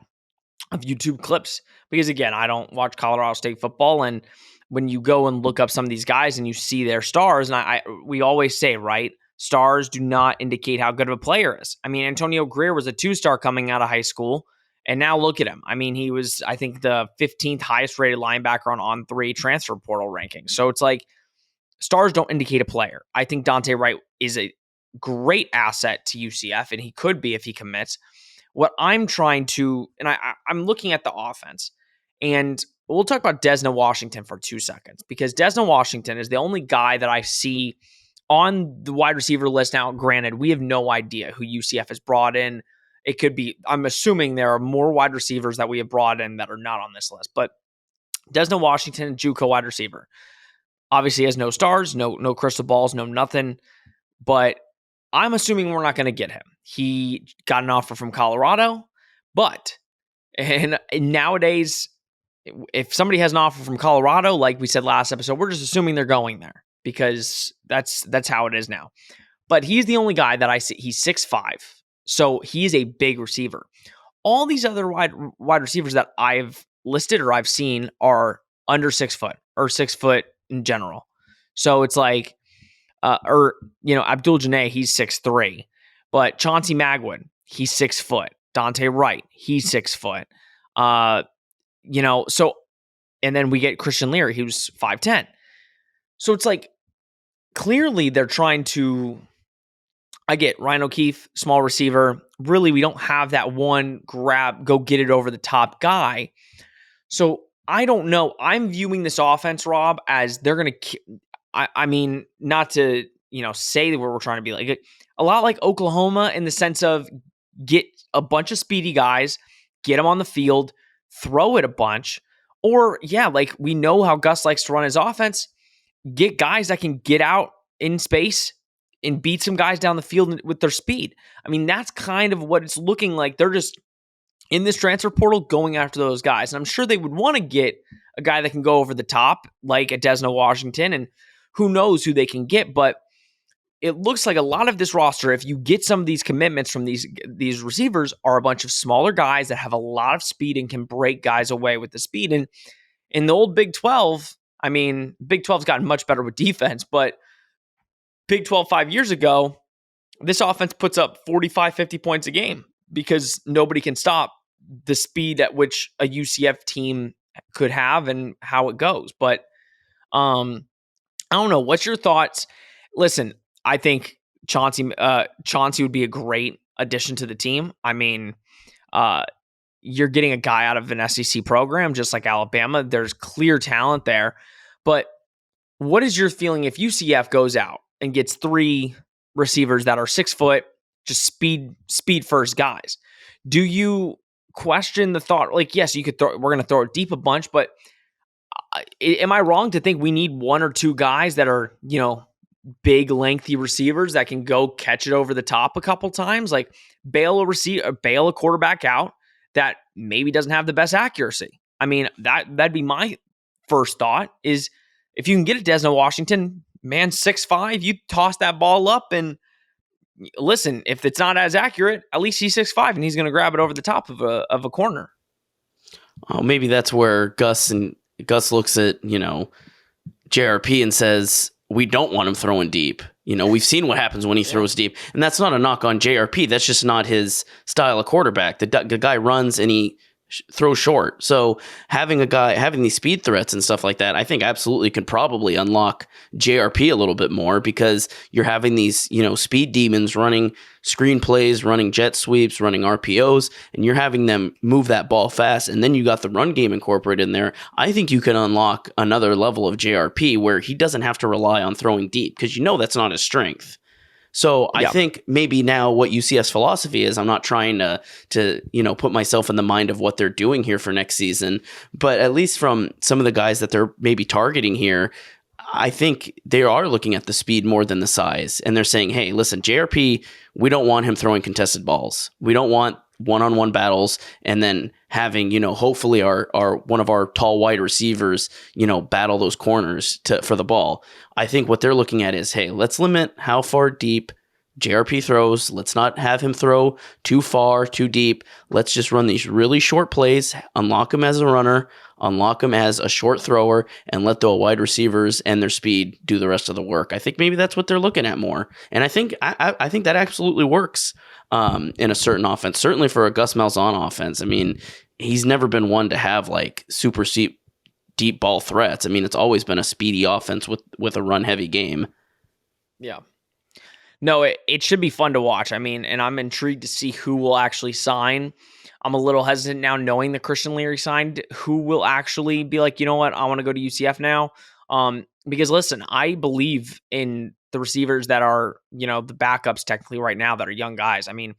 of YouTube clips because, again, I don't watch Colorado State football. And when you go and look up some of these guys and you see their stars, and we always say, right, stars do not indicate how good of a player is. Antonio Grier was a 2-star coming out of high school, and now look at him. He was, I think, the 15th highest rated linebacker on On3 transfer portal rankings. So it's like, stars don't indicate a player. I think Dante Wright is a great asset to UCF, and he could be if he commits. What I'm trying to, and I'm looking at the offense, and we'll talk about Desna Washington for 2 seconds, because Desna Washington is the only guy that I see on the wide receiver list. Now, granted, we have no idea who UCF has brought in. It could be, I'm assuming there are more wide receivers that we have brought in that are not on this list, but Desna Washington, JUCO wide receiver, obviously has no stars, no crystal balls, no nothing, but I'm assuming we're not going to get him. He got an offer from Colorado, but and nowadays, if somebody has an offer from Colorado, like we said last episode, we're just assuming they're going there because that's how it is now. But he's the only guy that I see. He's 6'5", so he's a big receiver. All these other wide receivers that I've listed or I've seen are under 6 foot or 6 foot in general. So it's like, Abdul Janae, he's 6'3", but Chauncey Magwood, he's 6 foot. Dante Wright, he's 6 foot. So, and then we get Christian Leary, who's 5'10". So it's like, clearly they're trying to, I get Ryan O'Keefe, small receiver. Really, we don't have that one grab, go get it over the top guy. So I don't know. I'm viewing this offense, Rob, as they're going to, not to, say that we're trying to be like a lot like Oklahoma in the sense of get a bunch of speedy guys, get them on the field, throw it a bunch, or like we know how Gus likes to run his offense, get guys that can get out in space and beat some guys down the field with their speed. That's kind of what it's looking like. They're just in this transfer portal going after those guys. And I'm sure they would want to get a guy that can go over the top, like a Desna Washington, and who knows who they can get. But it looks like a lot of this roster, if you get some of these commitments from these receivers, are a bunch of smaller guys that have a lot of speed and can break guys away with the speed. And in the old Big 12, Big 12's gotten much better with defense, but Big 12 5 years ago, this offense puts up 45, 50 points a game because nobody can stop the speed at which a UCF team could have and how it goes. But I don't know. What's your thoughts? Listen, I think Chauncey would be a great addition to the team. You're getting a guy out of an SEC program, just like Alabama. There's clear talent there. But what is your feeling if UCF goes out and gets 3 receivers that are 6 foot, just speed first guys? Do you question the thought? Like, yes, we're going to throw it deep a bunch, but am I wrong to think we need 1 or 2 guys that are, big, lengthy receivers that can go catch it over the top a couple times? Like bail a quarterback out that maybe doesn't have the best accuracy. I mean, that'd be my first thought is if you can get it to Desno Washington, man, 6'5", you toss that ball up and listen, if it's not as accurate, at least he's 6'5", and he's going to grab it over the top of a corner. Oh, maybe that's where Gus looks at, JRP and says, we don't want him throwing deep. We've seen what happens when he throws deep. And that's not a knock on JRP. That's just not his style of quarterback. The guy runs and he throws short. So having these speed threats and stuff like that, I think absolutely could probably unlock JRP a little bit more, because you're having these, speed demons running screen plays, running jet sweeps, running RPOs, and you're having them move that ball fast. And then you got the run game incorporated in there. I think you can unlock another level of JRP where he doesn't have to rely on throwing deep, because that's not his strength. So I think maybe now what UCF's philosophy is, I'm not trying to put myself in the mind of what they're doing here for next season, but at least from some of the guys that they're maybe targeting here, I think they are looking at the speed more than the size. And they're saying, hey, listen, JRP, we don't want him throwing contested balls. We don't want one-on-one battles and then having, hopefully our one of our tall wide receivers, battle those corners for the ball. I think what they're looking at is, hey, let's limit how far deep JRP throws. Let's not have him throw too far, too deep. Let's just run these really short plays, unlock him as a runner, unlock him as a short thrower, and let the wide receivers and their speed do the rest of the work. I think maybe that's what they're looking at more. And I think that absolutely works in a certain offense, certainly for a Gus Malzahn offense. I mean, he's never been one to have like super deep ball threats. I mean, it's always been a speedy offense with a run heavy game. Yeah. No, it should be fun to watch. I mean, and I'm intrigued to see who will actually sign. I'm a little hesitant now knowing that Christian Leary signed, who will actually be like, you know what, I want to go to UCF now. Because listen, I believe in the receivers that are, the backups technically right now that are young guys. I mean,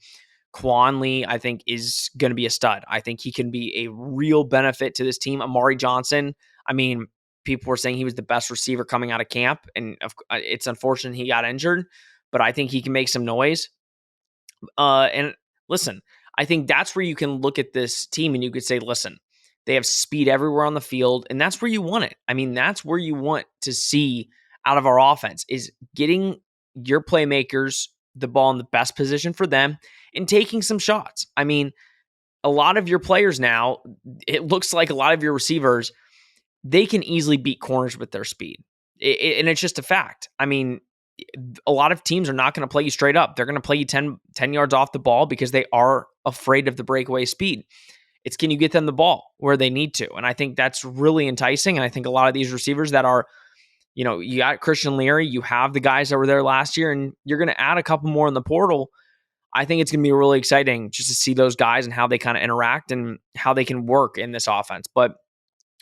Quan Lee, I think, is going to be a stud. I think he can be a real benefit to this team. Amari Johnson, I mean, people were saying he was the best receiver coming out of camp, and it's unfortunate he got injured, but I think he can make some noise. And listen, I think that's where you can look at this team and you could say, listen, they have speed everywhere on the field, and that's where you want it. I mean, that's where you want to see out of our offense is getting your playmakers the ball in the best position for them and taking some shots. I mean, a lot of your players now, it looks like a lot of your receivers, they can easily beat corners with their speed. And it's just a fact. I mean, a lot of teams are not going to play you straight up. They're going to play you 10 yards off the ball because they are afraid of the breakaway speed. It's can you get them the ball where they need to? And I think that's really enticing. And I think a lot of these receivers that are, you got Christian Leary, you have the guys that were there last year, and you're going to add a couple more in the portal. I think it's going to be really exciting just to see those guys and how they kind of interact and how they can work in this offense. But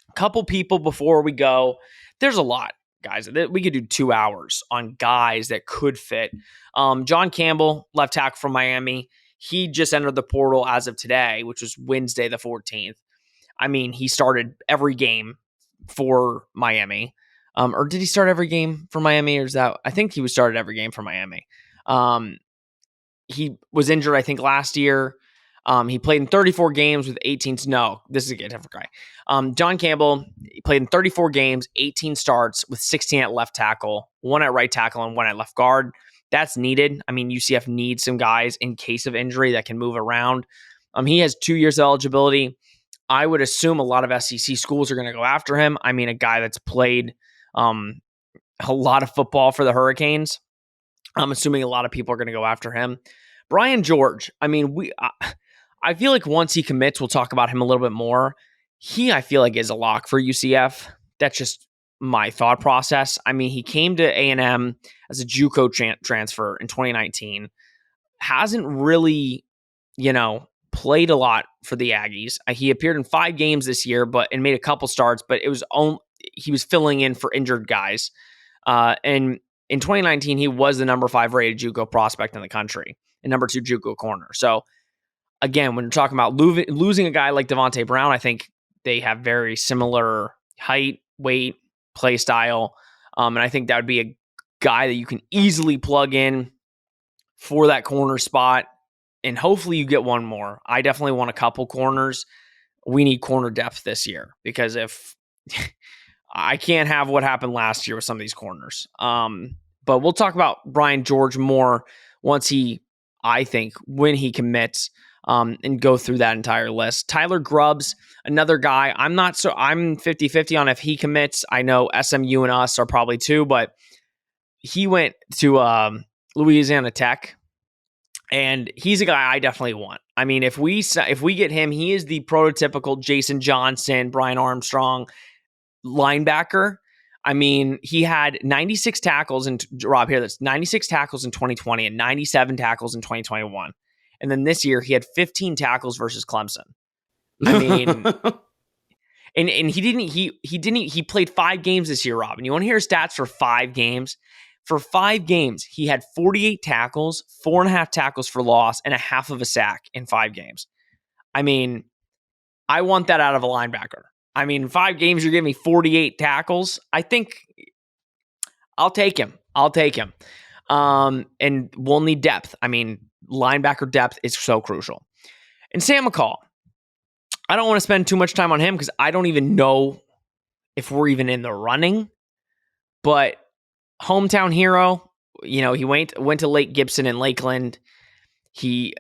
a couple people before we go, there's a lot, guys. We could do 2 hours on guys that could fit. John Campbell, left tackle from Miami. He just entered the portal as of today, which was Wednesday the 14th. I mean, he started every game for Miami. Or did he start every game for Miami? Or is that? I think he was started every game for Miami. He was injured, I think, last year. He played in 34 games with 18. No, this is a different guy. John Campbell, he played in 34 games, 18 starts with 16 at left tackle, 1 at right tackle, and 1 at left guard. That's needed. I mean, UCF needs some guys in case of injury that can move around. He has 2 years of eligibility. I would assume a lot of SEC schools are going to go after him. I mean, a guy that's played a lot of football for the Hurricanes. I'm assuming a lot of people are going to go after him. Brian George, I mean, I feel like once he commits, we'll talk about him a little bit more. I feel like is a lock for UCF. That's just my thought process. I mean, he came to A&M as a JUCO transfer in 2019. Hasn't really, played a lot for the Aggies. He appeared in 5 games this year, and made a couple starts, but he was filling in for injured guys. And in 2019, he was the number 5 rated JUCO prospect in the country and number 2 JUCO corner. So again, when you're talking about losing a guy like Devontae Brown, I think they have very similar height, weight, play style. And I think that would be a guy that you can easily plug in for that corner spot. and hopefully you get one more. I definitely want a couple corners. We need corner depth this year because if I can't have what happened last year with some of these corners. But we'll talk about Brian George more once I think, when he commits, and go through that entire list. Tyler Grubbs, another guy. I'm 50-50 on if he commits. I know SMU and us are probably too, but he went to Louisiana Tech. And he's a guy I definitely want. I mean, if we get him, he is the prototypical Jason Johnson, Brian Armstrong linebacker. I mean, he had 96 tackles, and Rob, here, that's 96 tackles in 2020 and 97 tackles in 2021. And then this year, he had 15 tackles versus Clemson. I mean, and he played 5 games this year, Rob. And you want to hear his stats for 5 games? For 5 games, he had 48 tackles, 4.5 tackles for loss, and a half of a sack in 5 games. I mean, I want that out of a linebacker. I mean, 5 games, you're giving me 48 tackles. I think I'll take him. And we'll need depth. I mean, linebacker depth is so crucial. And Sam McCall, I don't want to spend too much time on him because I don't even know if we're even in the running. But hometown hero, he went to Lake Gibson in Lakeland. He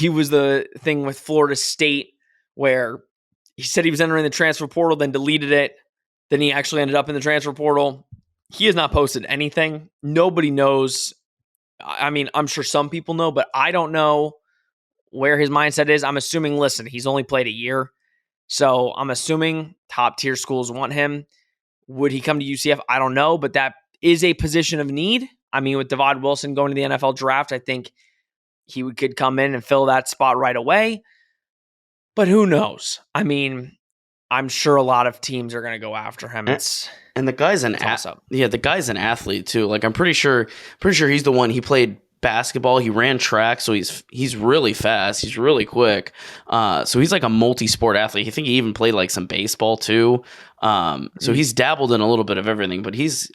was the thing with Florida State where he said he was entering the transfer portal, then deleted it. Then he actually ended up in the transfer portal. He has not posted anything. Nobody knows. I mean, I'm sure some people know, but I don't know where his mindset is. I'm assuming, listen, he's only played a year. So I'm assuming top tier schools want him. Would he come to UCF? I don't know, but that is a position of need. I mean, with Devon Wilson going to the NFL draft, I think he could come in and fill that spot right away. But who knows? I mean, I'm sure a lot of teams are going to go after him. And the guy's the guy's an athlete too. Like I'm pretty sure he's the one. He played basketball. He ran track, so he's really fast. He's really quick. So he's like a multi-sport athlete. I think he even played like some baseball too. So he's dabbled in a little bit of everything. But he's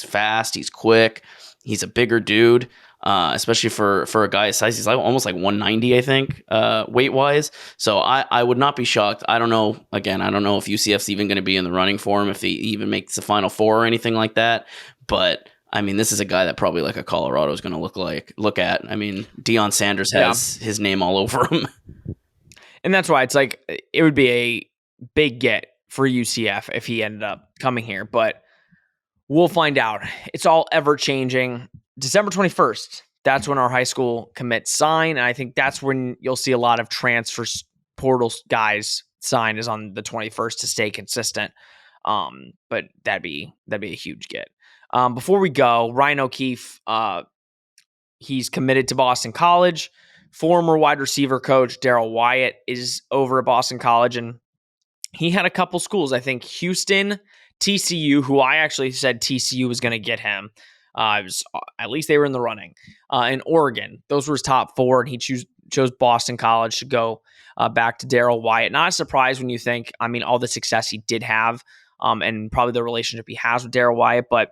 fast. He's quick. He's a bigger dude. Especially for a guy his size. He's like almost like 190, I think, weight wise. So I would not be shocked. I don't know. Again, I don't know if UCF's even going to be in the running for him, if he even makes the Final Four or anything like that. But I mean, this is a guy that probably like a Colorado is going to look at. I mean, Deion Sanders has his name all over him. And that's why it's like, it would be a big get for UCF if he ended up coming here, but we'll find out. It's all ever changing. December 21st, that's when our high school commits sign. And I think that's when you'll see a lot of transfer portal guys sign, is on the 21st to stay consistent. But that'd be a huge get. Before we go, Ryan O'Keefe, he's committed to Boston College. Former wide receiver coach Darrell Wyatt is over at Boston College, and he had a couple schools. I think Houston, TCU, who I actually said TCU was going to get him. At least they were in the running. In Oregon, those were his top 4, and he chose Boston College to go back to Darrell Wyatt. Not a surprise when you think, I mean, all the success he did have, and probably the relationship he has with Darrell Wyatt. But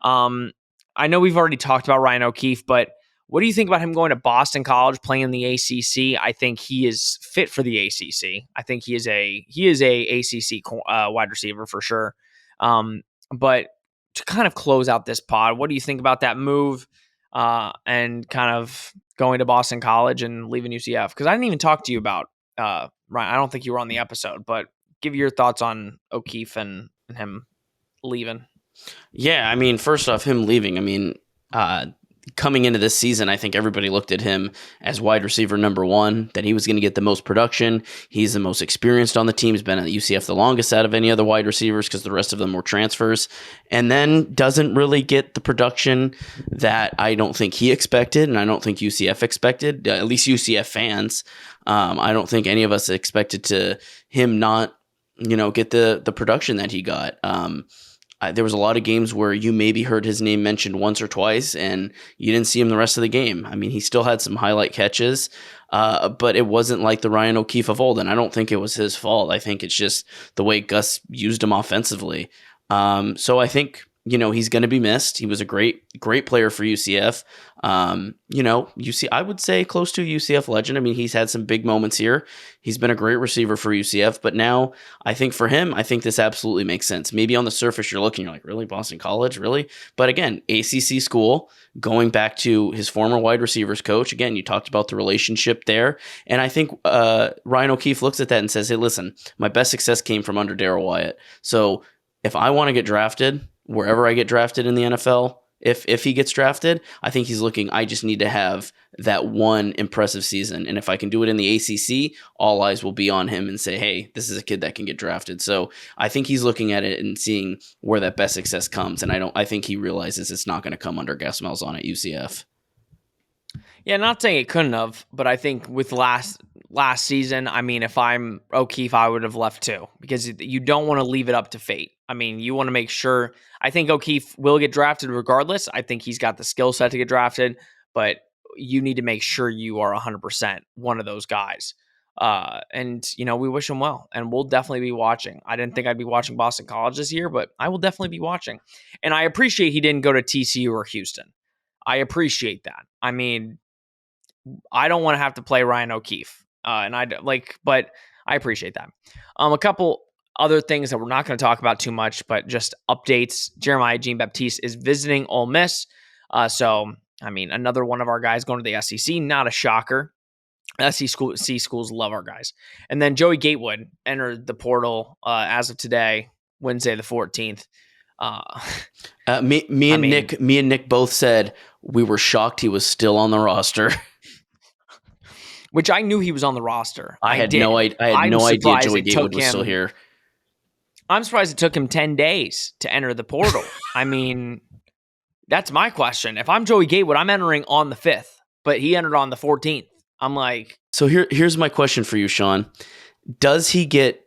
I know we've already talked about Ryan O'Keefe, but what do you think about him going to Boston College, playing in the ACC? I think he is fit for the ACC. I think he is a ACC wide receiver for sure. But to kind of close out this pod, what do you think about that move and kind of going to Boston College and leaving UCF? Because I didn't even talk to you about Ryan. I don't think you were on the episode, but give your thoughts on O'Keefe and him leaving. Yeah, I mean, first off, him leaving, I mean, coming into this season, I think everybody looked at him as wide receiver number 1, that he was going to get the most production. He's the most experienced on the team. He's been at UCF the longest out of any other wide receivers because the rest of them were transfers, and then doesn't really get the production that I don't think he expected, and I don't think UCF expected, at least UCF fans. I don't think any of us expected him not, get the production that he got. There was a lot of games where you maybe heard his name mentioned once or twice, and you didn't see him the rest of the game. I mean, he still had some highlight catches, but it wasn't like the Ryan O'Keefe of old, and I don't think it was his fault. I think it's just the way Gus used him offensively. So I think he's going to be missed. He was a great player for UCF. I would say close to UCF legend. I mean, he's had some big moments here. He's been a great receiver for UCF, but now I think for him, I think this absolutely makes sense. Maybe on the surface, you're like, really? Boston College? Really? But again, ACC school, going back to his former wide receivers coach. Again, you talked about the relationship there. And I think Ryan O'Keefe looks at that and says, hey, listen, my best success came from under Darrell Wyatt. So if I want to get drafted, wherever I get drafted in the NFL, if he gets drafted, I think he's looking, I just need to have that one impressive season. And if I can do it in the ACC, all eyes will be on him and say, hey, this is a kid that can get drafted. So I think he's looking at it and seeing where that best success comes. And I think he realizes it's not going to come under Gus Malzahn at UCF. Yeah, not saying it couldn't have, but I think with last season, I mean, if I'm O'Keefe, I would have left too, because you don't want to leave it up to fate. I mean, you want to make sure. I think O'Keefe will get drafted regardless. I think he's got the skill set to get drafted, but you need to make sure you are 100% one of those guys. And we wish him well, and we'll definitely be watching. I didn't think I'd be watching Boston College this year, but I will definitely be watching. And I appreciate he didn't go to TCU or Houston. I appreciate that. I mean, I don't want to have to play Ryan O'Keefe, but I appreciate that. A couple other things that we're not going to talk about too much, but just updates. Jeremiah Jean-Baptiste is visiting Ole Miss. Another one of our guys going to the SEC, not a shocker. SEC schools love our guys. And then Joey Gatewood entered the portal as of today, Wednesday the 14th. Me and Nick both said we were shocked he was still on the roster. Which I knew he was on the roster. I had no idea Joey Gatewood was still here. I'm surprised it took him 10 days to enter the portal. I mean, that's my question. If I'm Joey Gatewood, I'm entering on the 5th, but he entered on the 14th. I'm like... So here's my question for you, Sean. Does he get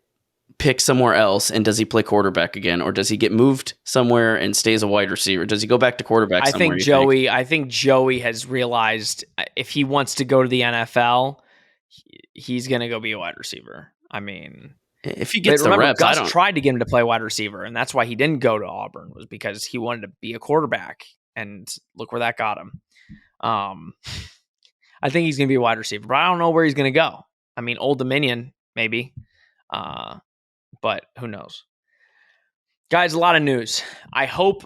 picked somewhere else, and does he play quarterback again, or does he get moved somewhere and stays a wide receiver? Does he go back to quarterback somewhere? I think Joey has realized if he wants to go to the NFL, he's going to go be a wide receiver. I mean... If he gets the reps, Gus tried to get him to play wide receiver, and that's why he didn't go to Auburn, was because he wanted to be a quarterback, and look where that got him. I think he's going to be a wide receiver, but I don't know where he's going to go. I mean, Old Dominion, maybe, but who knows? Guys, a lot of news. I hope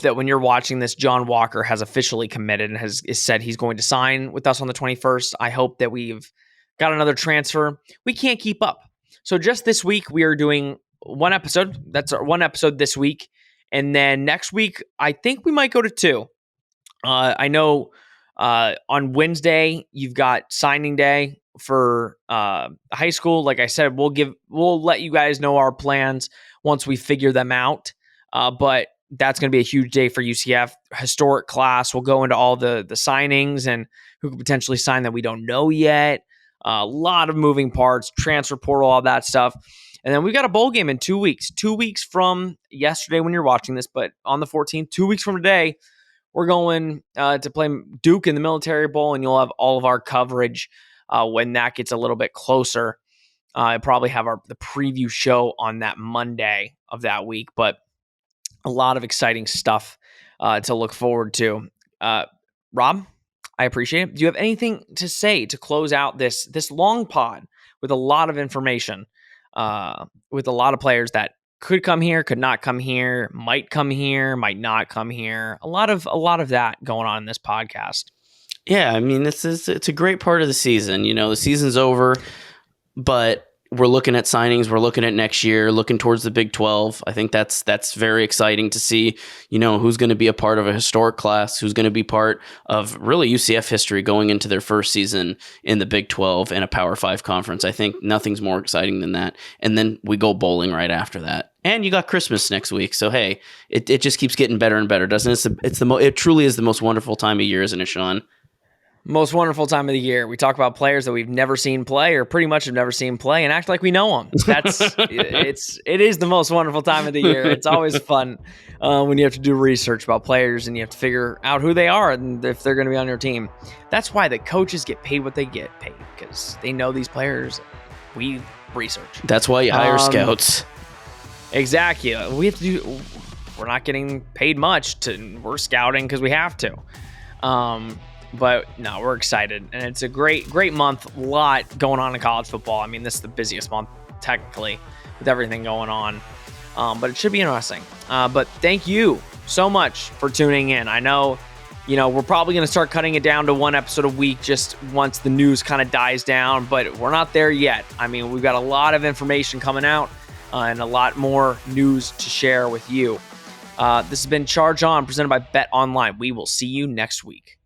that when you're watching this, John Walker has officially committed and has said he's going to sign with us on the 21st. I hope that we've got another transfer. We can't keep up. So just this week, we are doing one episode. That's our one episode this week. And then next week, I think we might go to 2. I know on Wednesday, you've got signing day for high school. Like I said, we'll let you guys know our plans once we figure them out. But that's going to be a huge day for UCF. Historic class. We'll go into all the signings and who could potentially sign that we don't know yet. A lot of moving parts, transfer portal, all that stuff. And then we've got a bowl game in 2 weeks. 2 weeks from yesterday when you're watching this, but on the 14th, 2 weeks from today, we're going to play Duke in the Military Bowl, and you'll have all of our coverage when that gets a little bit closer. I'll probably have the preview show on that Monday of that week, but a lot of exciting stuff to look forward to. Rob? I appreciate it. Do you have anything to say to close out this long pod with a lot of information, with a lot of players that could come here, could not come here, might come here, might not come here? A lot of that going on in this podcast. Yeah, I mean, it's a great part of the season. The season's over, but we're looking at signings. We're looking at next year, looking towards the Big 12. I think that's very exciting to see, who's going to be a part of a historic class, who's going to be part of really UCF history going into their first season in the Big 12 and a Power 5 conference. I think nothing's more exciting than that. And then we go bowling right after that. And you got Christmas next week. So, hey, it just keeps getting better and better, doesn't it? It truly is the most wonderful time of year, isn't it, Sean? Most wonderful time of the year. We talk about players that we've never seen play or pretty much have never seen play and act like we know them. It is the most wonderful time of the year. It's always fun when you have to do research about players and you have to figure out who they are and if they're going to be on your team. That's why the coaches get paid what they get paid, because they know these players. We research. That's why you hire scouts. Exactly. We have to do we're not getting paid much. We're scouting because we have to. But no, we're excited, and it's a great month. A lot going on in college football. I mean, this is the busiest month technically with everything going on. But it should be interesting. But thank you so much for tuning in. I know, we're probably going to start cutting it down to one episode a week just once the news kind of dies down, but we're not there yet. I mean, we've got a lot of information coming out and a lot more news to share with you. This has been Charge On, presented by Bet Online. We will see you next week.